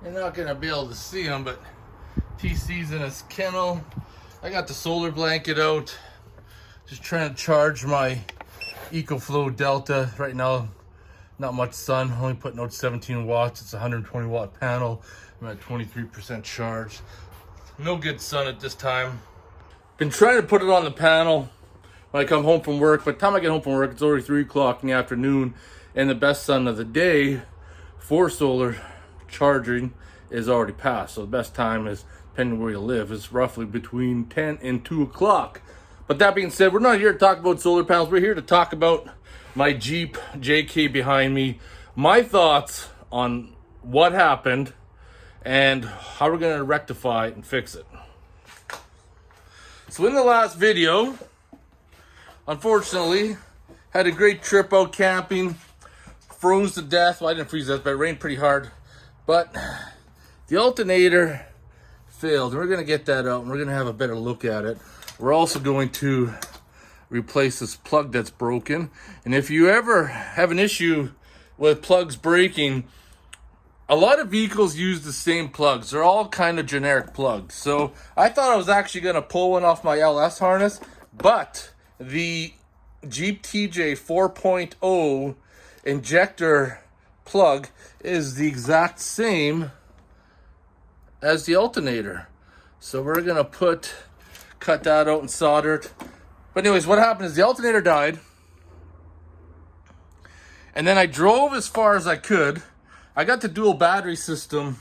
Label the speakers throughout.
Speaker 1: You're not gonna be able to see him, but TC's in his kennel. I got the solar blanket out. Just trying to charge my EcoFlow Delta. Right now, not much sun, only putting out 17 watts. It's a 120 watt panel. I'm at 23% charge. No good sun at this time. Been trying to put it on the panel when I come home from work. By the time I get home from work, it's already 3 o'clock in the afternoon. And the best sun of the day for solar charging is already passed. So the best time is, depending where you live, is roughly between 10 and 2 o'clock. But that being said, we're not here to talk about solar panels. We're here to talk about my Jeep JK behind me, my thoughts on what happened, and how we're going to rectify it and fix it. So in the last video, unfortunately, had a great trip out camping, froze to death. Well, I didn't freeze to death, but it rained pretty hard. But the alternator failed. We're going to get that out and we're going to have a better look at it. We're also going to replace this plug that's broken. And if you ever have an issue with plugs breaking, a lot of vehicles use the same plugs. They're all kind of generic plugs. So I thought I was actually going to pull one off my LS harness, but the Jeep TJ 4.0 injector plug is the exact same as the alternator. So we're going to cut that out and solder it. But anyways, what happened is the alternator died. And then I drove as far as I could. I got the dual battery system.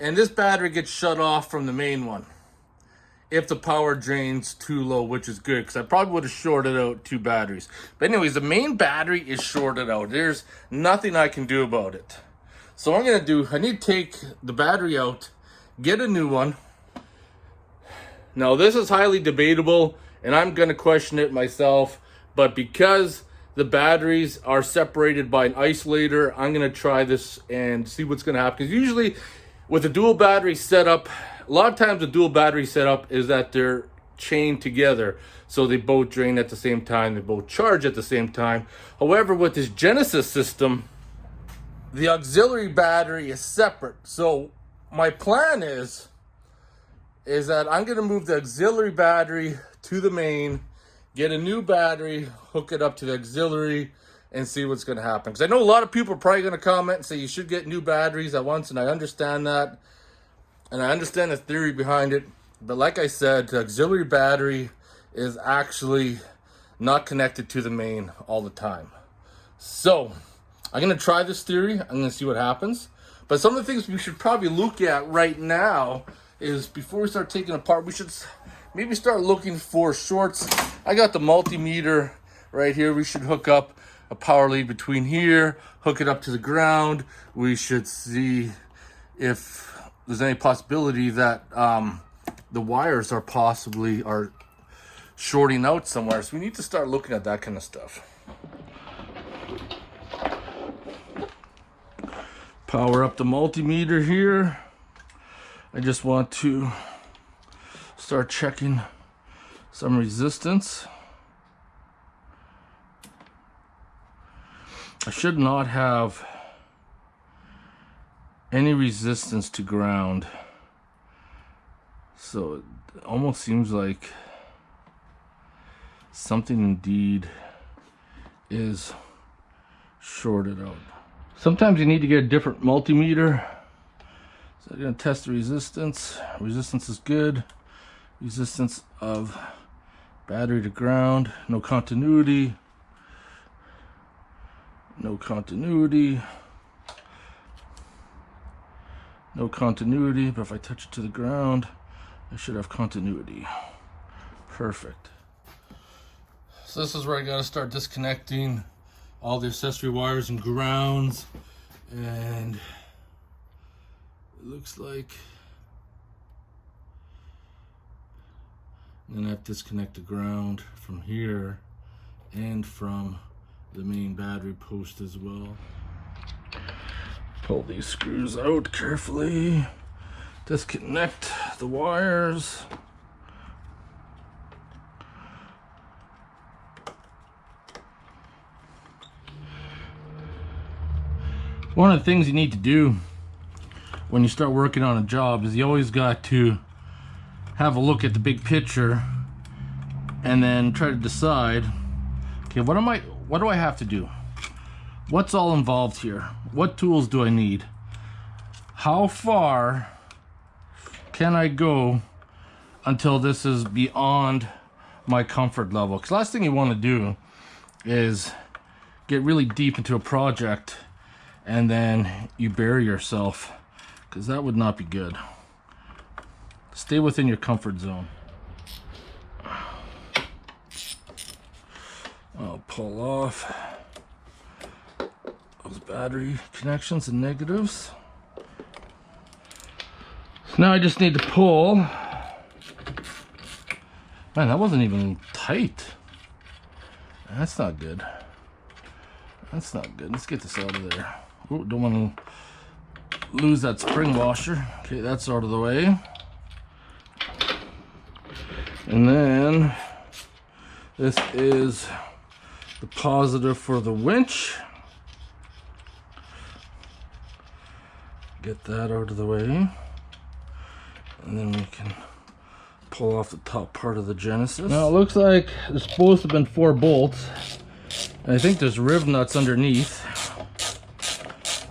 Speaker 1: And this battery gets shut off from the main one if the power drains too low, which is good, because I probably would have shorted out 2 batteries. But anyways, the main battery is shorted out. There's nothing I can do about it. So what I'm going to do, I need to take the battery out, get a new one. Now, this is highly debatable, and I'm going to question it myself. But because the batteries are separated by an isolator, I'm going to try this and see what's going to happen. Because usually, with a dual battery setup, a lot of times the dual battery setup is that they're chained together. So they both drain at the same time, they both charge at the same time. However, with this Genesis system, the auxiliary battery is separate. So my plan is that I'm going to move the auxiliary battery to the main, get a new battery, hook it up to the auxiliary, and see what's going to happen. Because I know a lot of people are probably going to comment and say you should get new batteries at once, and I understand that. And I understand the theory behind it. But like I said, the auxiliary battery is actually not connected to the main all the time. So I'm going to try this theory. I'm going to see what happens. But some of the things we should probably look at right now is, before we start taking it apart, we should maybe start looking for shorts. I got the multimeter right here. We should hook up a power lead between here, hook it up to the ground. We should see if there's any possibility that the wires are shorting out somewhere. So we need to start looking at that kind of stuff. Power up the multimeter here. I just want to start checking some resistance. I should not have any resistance to ground. So it almost seems like something indeed is shorted out. Sometimes you need to get a different multimeter. So I'm going to test the resistance. Resistance is good. Resistance of battery to ground. No continuity. No continuity. No continuity, but if I touch it to the ground, I should have continuity. Perfect. So this is where I got to start disconnecting all the accessory wires and grounds. And it looks like I'm going to have to disconnect the ground from here and from the main battery post as well. Pull these screws out carefully. Disconnect the wires. One of the things you need to do when you start working on a job is you always got to have a look at the big picture and then try to decide, okay, what do I have to do? What's all involved here? What tools do I need? How far can I go until this is beyond my comfort level? Because last thing you want to do is get really deep into a project and then you bury yourself, because that would not be good. Stay within your comfort zone. I'll pull off those battery connections and negatives. So now I just need to pull. Man, that wasn't even tight. That's not good. That's not good. Let's get this out of there. Ooh, don't want to lose that spring washer. Okay, that's out of the way. And then this is the positive for the winch. Get that out of the way. And then we can pull off the top part of the Genesis. Now it looks like there's supposed to have been 4 bolts. And I think there's rib nuts underneath.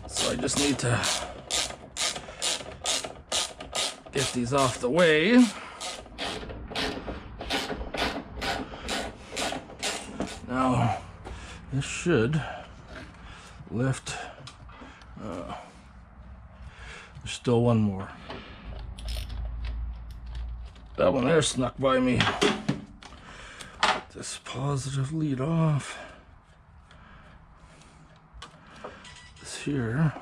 Speaker 1: So I just need to get these off the way. Now this should lift. There's still one more. That one there snuck by me. This positive lead off. This here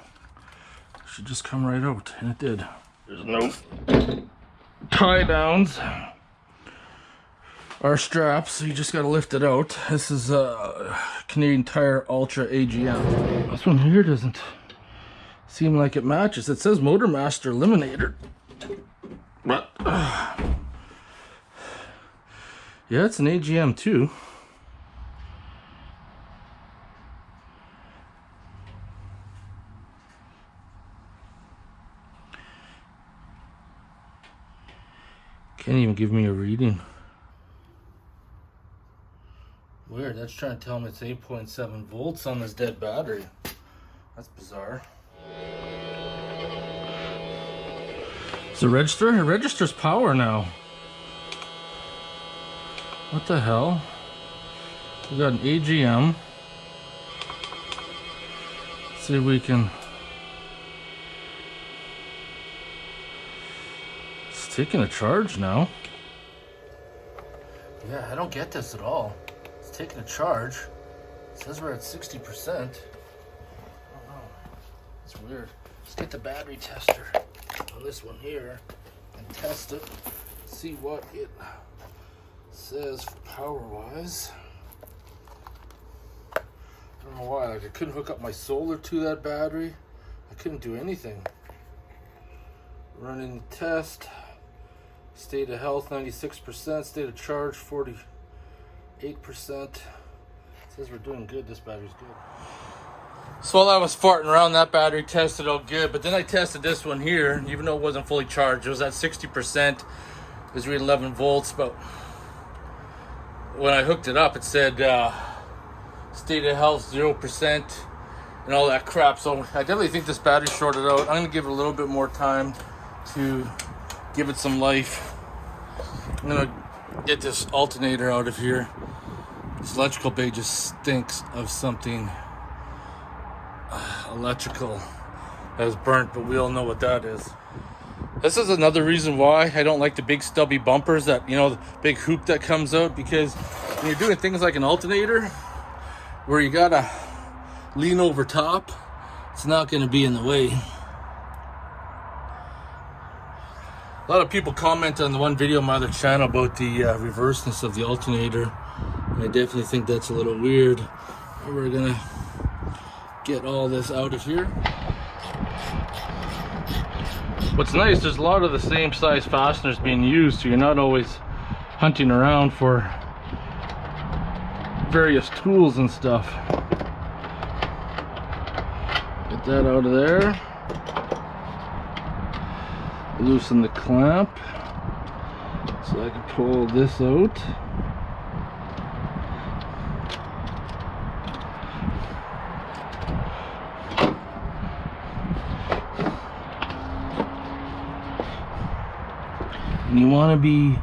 Speaker 1: should just come right out, and it did. There's no tie downs or straps, so you just gotta lift it out. This is a Canadian Tire Ultra AGM. This one here doesn't seem like it matches. It says Motor Master Eliminator, but yeah, it's an AGM too. Can't even give me a reading. Weird, that's trying to tell me it's 8.7 volts on this dead battery. That's bizarre. It's a register? It registers power now. What the hell? We got an AGM. Let's see if we can. It's taking a charge now. Yeah, I don't get this at all. It's taking a charge. It says we're at 60%. I don't know. It's weird. Let's get the battery tester on this one here and test it. See what it says power wise. I don't know why, like I couldn't hook up my solar to that battery. I couldn't do anything. Running the test. State of health 96%, state of charge 48%. It says we're doing good. This battery's good. So while I was farting around, that battery tested out good, but then I tested this one here, even though it wasn't fully charged. It was at 60%. It was reading 11 volts, but when I hooked it up, it said state of health 0% and all that crap. So I definitely think this battery shorted out. I'm going to give it a little bit more time to give it some life. I'm going to get this alternator out of here. This electrical bay just stinks of something electrical that is burnt, but we all know what that is. This is another reason why I don't like the big stubby bumpers, that, you know, the big hoop that comes out, because when you're doing things like an alternator where you gotta lean over top, it's not going to be in the way. A lot of people comment on the one video on my other channel about the reverseness of the alternator, and I definitely think that's a little weird. We're gonna get all this out of here. What's nice, there's a lot of the same size fasteners being used, so you're not always hunting around for various tools and stuff. Get that out of there. loosen the clamp so I can pull this out. And you want to be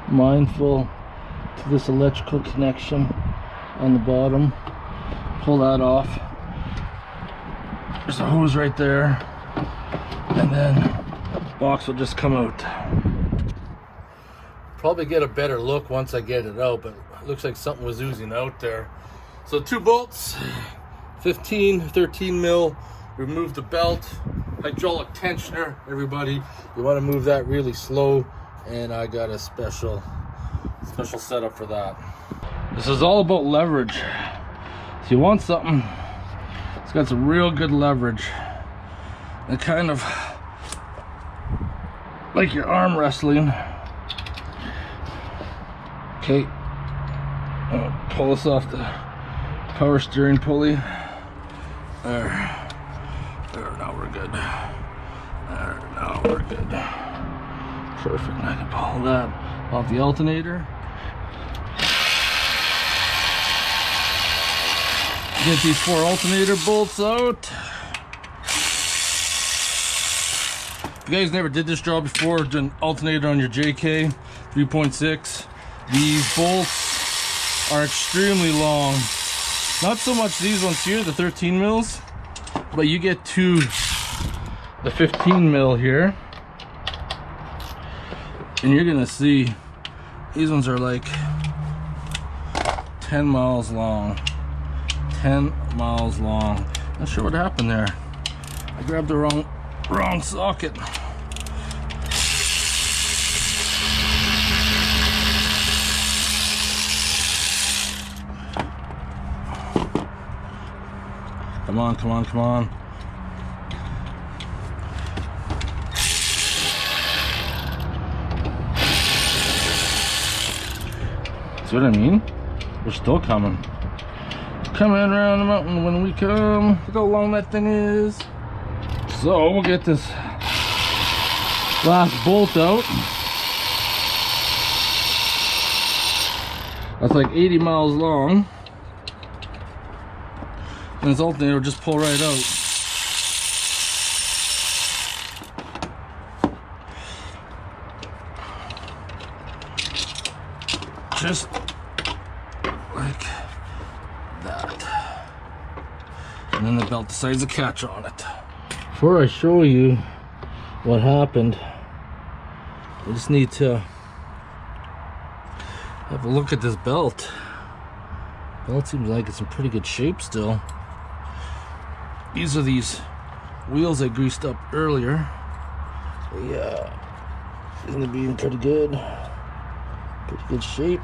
Speaker 1: mindful to this electrical connection on the bottom. Pull that off. There's a hose right there, and then the box will just come out. Probably get a better look once I get it out, but it looks like something was oozing out there. So 2 bolts, 15, 13 mil. Remove the belt, hydraulic tensioner. Everybody, you want to move that really slow, and I got a special setup for that. This is all about leverage. So you want something it's got some real good leverage, and kind of like your arm wrestling. Okay, pull this off the power steering pulley. There, now we're good. There, now we're good. Perfect. I can pull that off the alternator. Get these 4 alternator bolts out. If you guys never did this job before, done alternator on your JK 3.6, these bolts are extremely long. Not so much these ones here, the 13 mils, but you get to the 15 mil here, and you're gonna see these ones are like 10 miles long. 10 miles long. Not sure what happened there. I grabbed the wrong socket. Come on, come on, come on. See what I mean? We're still coming. Coming around the mountain when we come. Look how long that thing is. So we'll get this last bolt out. That's like 80 miles long. And this alternator will just pull right out. Just like that. And then the belt decides to catch on it. Before I show you what happened, I just need to have a look at this belt. Belt seems like it's in pretty good shape still. These are these wheels I greased up earlier. Yeah, it's gonna be in pretty good shape.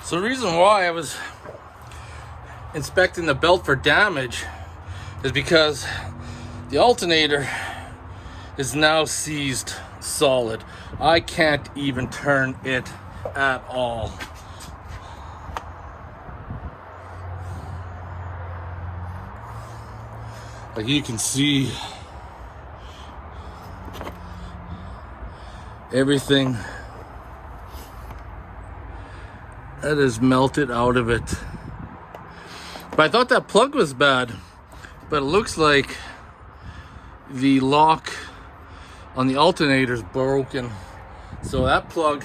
Speaker 1: So the reason why I was inspecting the belt for damage is because the alternator is now seized solid. I can't even turn it at all. Like you can see everything that is melted out of it. But I thought that plug was bad, but it looks like the lock on the alternator is broken. So that plug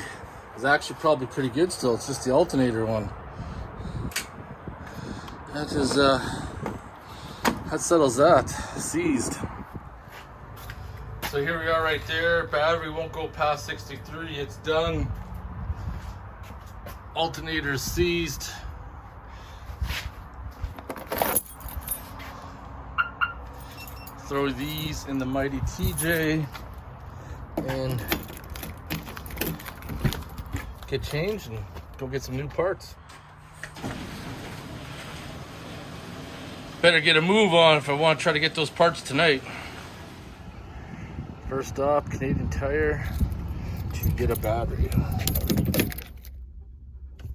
Speaker 1: is actually probably pretty good still. It's just the alternator one. That is that settles that. Seized. So here we are right there. Battery won't go past 63. It's done. Alternator is seized. Throw these in the mighty TJ and get changed and go get some new parts. Better get a move on if I want to try to get those parts tonight. First stop, Canadian Tire to get a battery.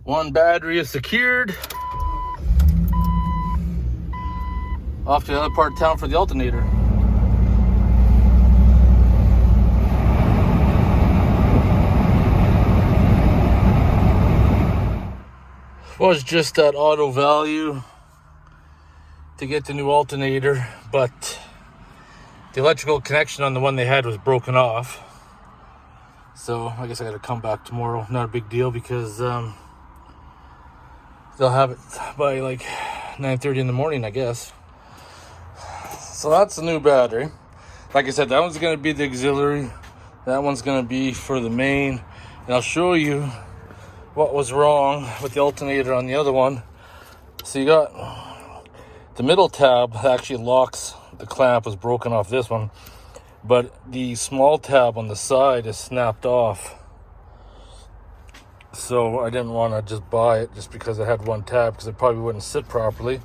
Speaker 1: One battery is secured. Off to the other part of town for the alternator. was just that auto value to get the new alternator, but the electrical connection on the one they had was broken off. So I guess I gotta come back tomorrow. Not a big deal because they'll have it by like 9:30 in the morning, I guess. So that's the new battery. Like I said, that one's gonna be the auxiliary. That one's gonna be for the main. And I'll show you what was wrong with the alternator on the other one. So you got the middle tab actually locks, the clamp was broken off this one, but the small tab on the side is snapped off. So I didn't want to just buy it just because it had one tab, because it probably wouldn't sit properly.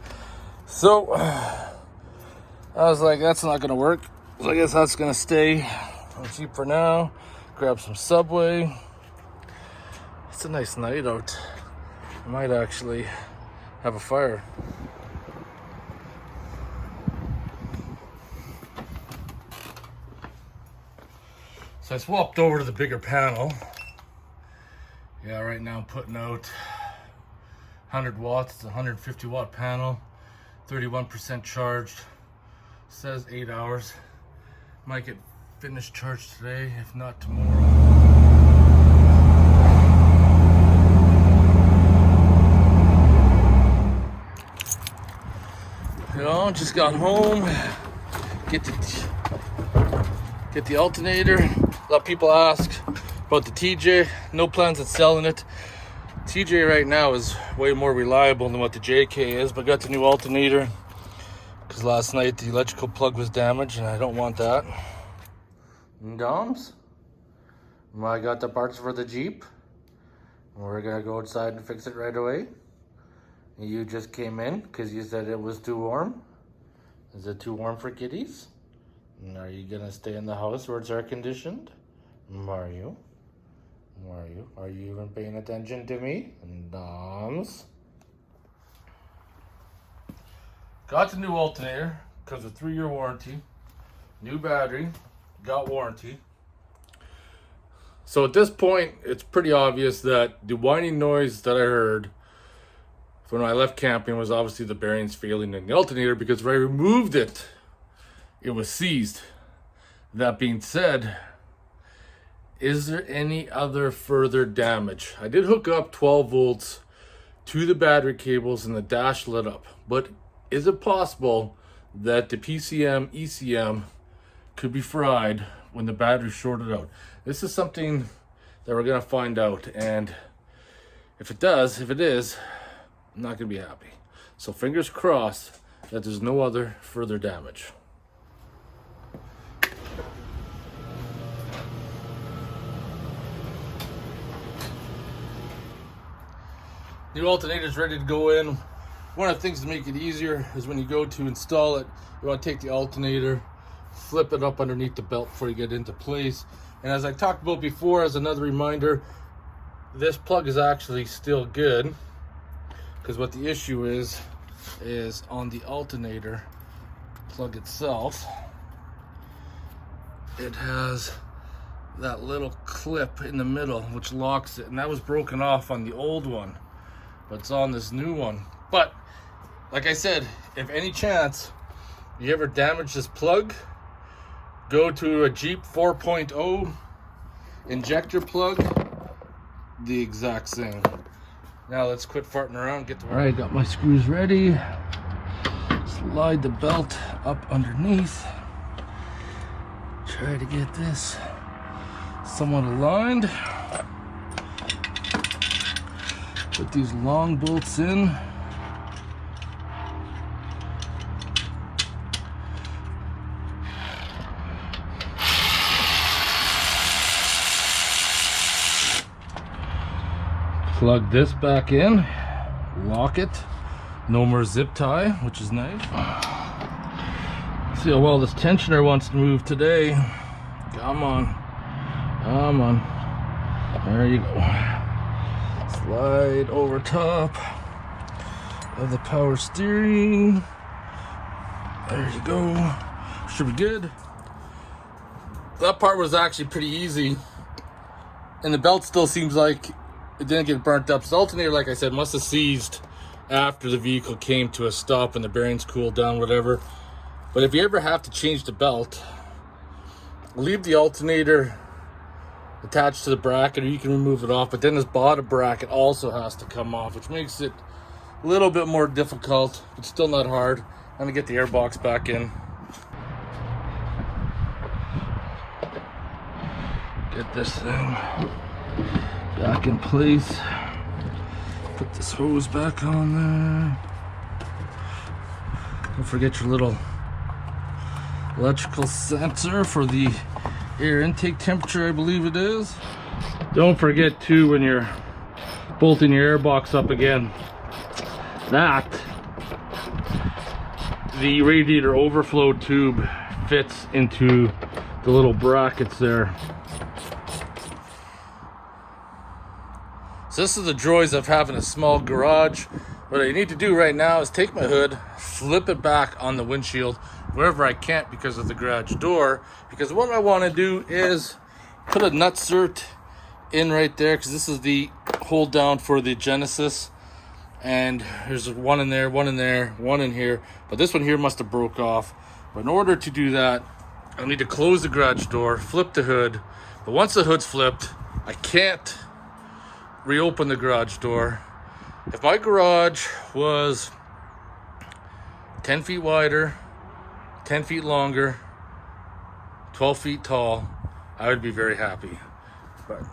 Speaker 1: So I was like, that's not gonna work. So I guess that's gonna stay cheap for now. Grab some Subway. It's a nice night out. I might actually have a fire. So I swapped over to the bigger panel. Yeah, right now I'm putting out 100 watts. It's a 150 watt panel, 31% charged. Says 8 hours. Might get finished charged today, if not tomorrow. You know, just got home. Get the alternator. A lot of people ask about the TJ. No plans of selling it. TJ right now is way more reliable than what the JK is, but got the new alternator because last night the electrical plug was damaged and I don't want that. And Doms, I got the parts for the Jeep. We're gonna go outside and fix it right away. You just came in because you said it was too warm. Is it too warm for kitties? And are you gonna stay in the house where it's air conditioned? Are you? Are you even paying attention to me? Doms. Got the new alternator because of 3-year warranty. New battery, got warranty. So at this point, it's pretty obvious that the whining noise that I heard when I left camping was obviously the bearings failing in the alternator, because when I removed it, it was seized. That being said, is there any other further damage? I did hook up 12 volts to the battery cables and the dash lit up, but is it possible that the PCM, ECM could be fried when the battery shorted out? This is something that we're gonna find out, and if it is, I'm not gonna be happy. So fingers crossed that there's no other further damage. New alternator's ready to go in. One of the things to make it easier is when you go to install it, you want to take the alternator, flip it up underneath the belt before you get into place. And as I talked about before, as another reminder, this plug is actually still good, because what the issue is on the alternator plug itself, it has that little clip in the middle which locks it, and that was broken off on the old one, but it's on this new one. But like I said, if any chance you ever damage this plug, go to a Jeep 4.0 injector plug, the exact same. Now let's quit farting around, get to work. All right, got my screws ready. Slide the belt up underneath. Try to get this somewhat aligned. Put these long bolts in. Plug this back in, lock it. No more zip tie, which is nice. See how well this tensioner wants to move today. Come on. Come on. There you go. Slide over top of the power steering. There you go. Should be good. That part was actually pretty easy. And the belt still seems like it didn't get burnt up. So the alternator, like I said, must have seized after the vehicle came to a stop and the bearings cooled down, whatever. But if you ever have to change the belt, leave the alternator attached to the bracket, or you can remove it off. But then this bottom bracket also has to come off, which makes it a little bit more difficult, but still not hard. I'm gonna get the airbox back in. Get this thing back in place. Put this hose back on there. Don't forget your little electrical sensor for the air intake temperature, I believe it is. Don't forget too, when you're bolting your airbox up again, that the radiator overflow tube fits into the little brackets there. So this is the joys of having a small garage. What I need to do right now is take my hood, flip it back on the windshield wherever I can't because of the garage door. Because what I want to do is put a nutsert in right there, because this is the hold down for the Genesis. And there's one in there, one in there, one in here. But this one here must have broke off. But in order to do that, I need to close the garage door, flip the hood. But once the hood's flipped, I can't reopen the garage door. If my garage was 10 feet wider, 10 feet longer, 12 feet tall, I would be very happy. But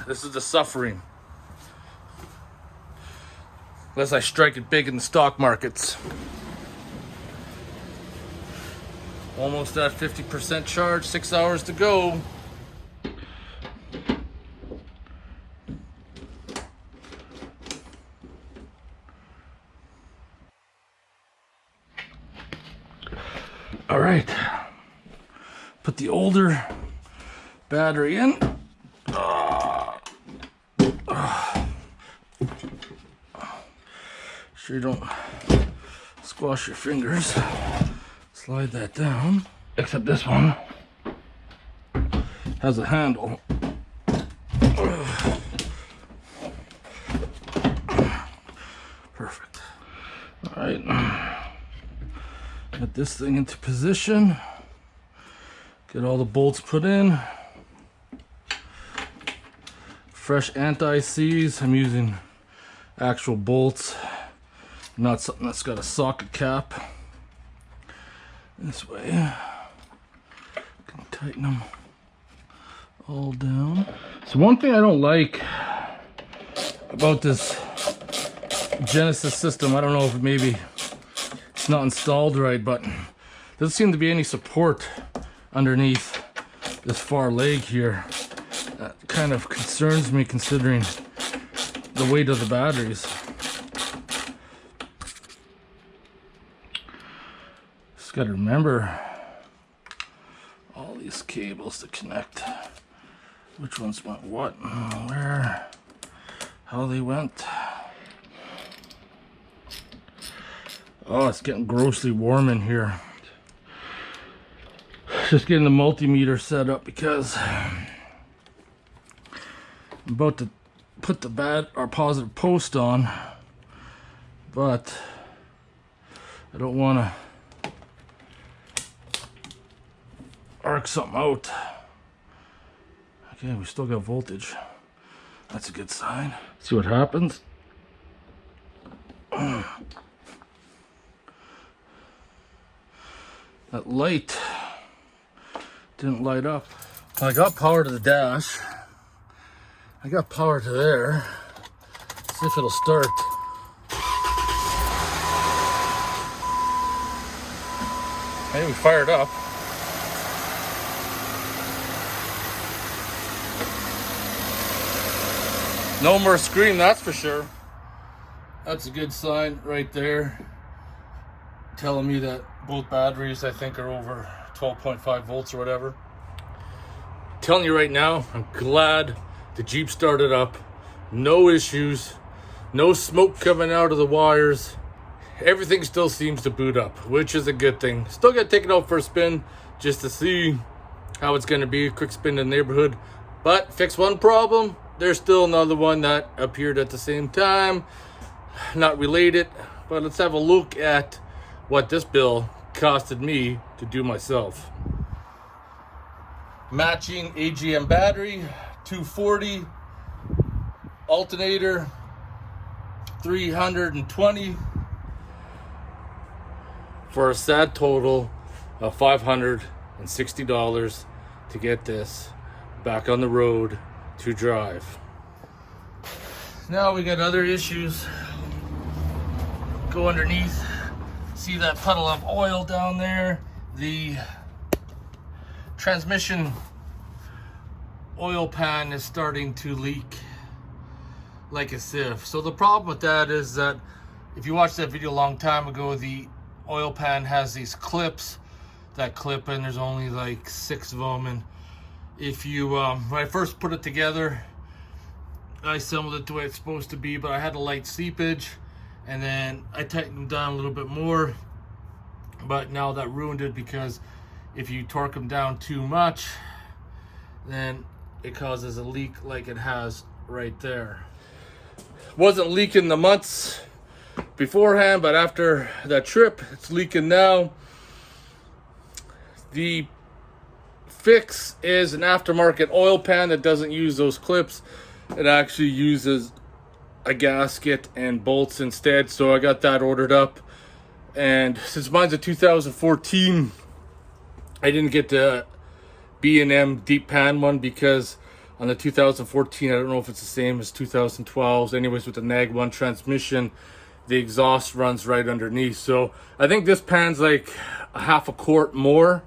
Speaker 1: this is the suffering. Unless I strike it big in the stock markets. Almost at 50% charge, 6 hours to go. All right, put the older battery in. Sure you don't squash your fingers. Slide that down. Except this one has a handle. Perfect. All right. Get this thing into position. Get all the bolts put in. Fresh anti-seize. I'm using actual bolts, not something that's got a socket cap. This way, can tighten them all down. So one thing I don't like about this Genesis system, I don't know if maybe it's not installed right, but there doesn't seem to be any support underneath this far leg here. That kind of concerns me, considering the weight of the batteries. Just got to remember all these cables to connect. Which ones went what, where, how they went. Oh, it's getting grossly warm in here. Just getting the multimeter set up because I'm about to put the bad or positive post on, but I don't want to arc something out. Okay, we still got voltage. That's a good sign. See what happens. That light didn't light up. I got power to the dash. I got power to there. Let's see if it'll start. Maybe we fired up. No more scream, that's for sure. That's a good sign right there, telling me that both batteries, I think, are over 12.5 volts or whatever. Telling you right now, I'm glad the Jeep started up. No issues, no smoke coming out of the wires. Everything still seems to boot up, which is a good thing. Still got to take it out for a spin just to see how it's going to be. A quick spin in the neighborhood. But fix one problem, there's still another one that appeared at the same time, not related, but let's have a look at what this bill costed me to do myself. Matching AGM battery, 240, alternator, 320, for a sad total of $560 to get this back on the road to drive. Now we got other issues. Go underneath, see that puddle of oil down there? The transmission oil pan is starting to leak like a sieve. So the problem with that is that if you watched that video a long time ago, the oil pan has these clips that clip, and there's only like 6 of them. And if you when I first put it together, I assembled it the way it's supposed to be, but I had a light seepage, and then I tightened them down a little bit more, but now that ruined it, because if you torque them down too much, then it causes a leak like it has right there. Wasn't leaking the months beforehand, but after that trip, it's leaking now. The fix is an aftermarket oil pan that doesn't use those clips. It actually uses a gasket and bolts instead, so I got that ordered up. And since mine's a 2014, I didn't get the B&M deep pan one, because on the 2014, I don't know if it's the same as 2012's. Anyways, with the NAG 1 transmission, the exhaust runs right underneath. So I think this pan's like a half a quart more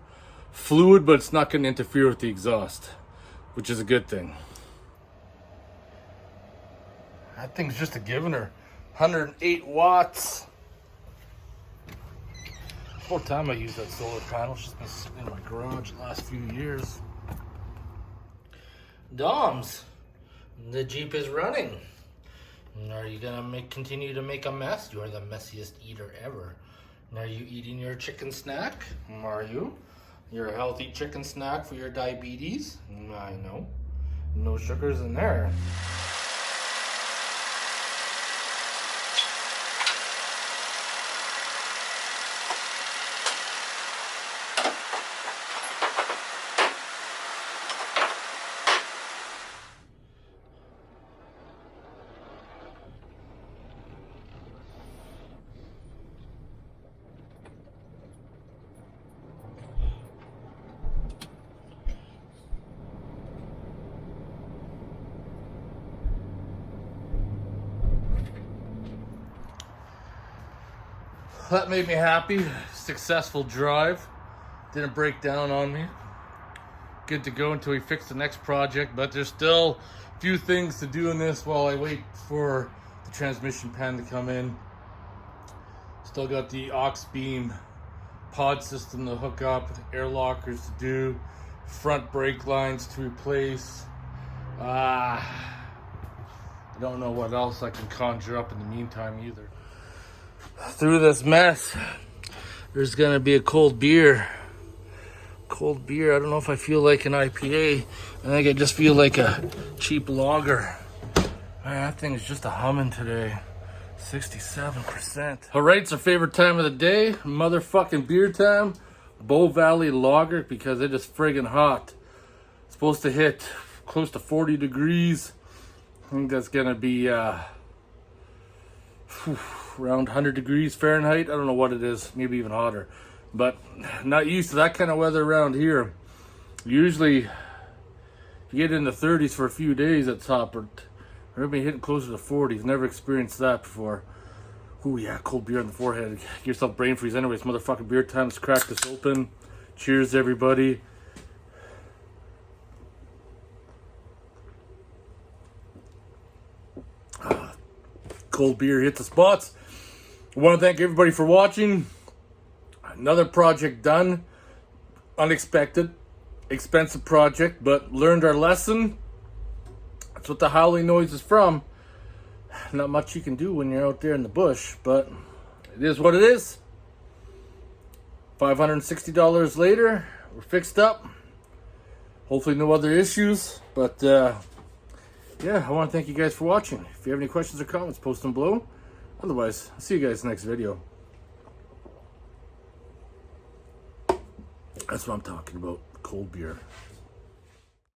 Speaker 1: fluid, but it's not going to interfere with the exhaust, which is a good thing. That thing's just a giving her 108 watts. Whole time I use that solar panel. It's just been sitting in my garage the last few years. Doms, the Jeep is running. Are you gonna continue to make a mess? You're the messiest eater ever. Are you eating your chicken snack? Are you? Your healthy chicken snack for your diabetes? I know. No sugars in there. That made me happy. Successful drive. Didn't break down on me. Good to go until we fix the next project, but there's still a few things to do in this while I wait for the transmission pan to come in. Still got the aux beam pod system to hook up, air lockers to do, front brake lines to replace. I don't know what else I can conjure up in the meantime either. Through this mess, there's gonna be a cold beer. Cold beer. I don't know if I feel like an IPA. I think I just feel like a cheap lager. Man, that thing is just a humming today. 67%. All right, it's our favorite time of the day. Motherfucking beer time. Bow Valley Lager, because it is friggin' hot. It's supposed to hit close to 40 degrees. I think that's gonna be around 100 degrees Fahrenheit. I don't know what it is, maybe even hotter, but not used to that kind of weather around here. Usually you get in the 30s for a few days at top, but everybody hitting closer to 40s. Never experienced that before. Ooh yeah, cold beer on the forehead. Get yourself brain freeze. Anyways, motherfucking beer time. Let's crack this open. Cheers everybody. Cold beer hit the spots. I want to thank everybody for watching. Another project done. Unexpected. Expensive project, but learned our lesson. That's what the howling noise is from. Not much you can do when you're out there in the bush, but it is what it is. $560 later, we're fixed up. Hopefully no other issues, but yeah, I want to thank you guys for watching. If you have any questions or comments, post them below. Otherwise, I'll see you guys next video. That's what I'm talking about, cold beer.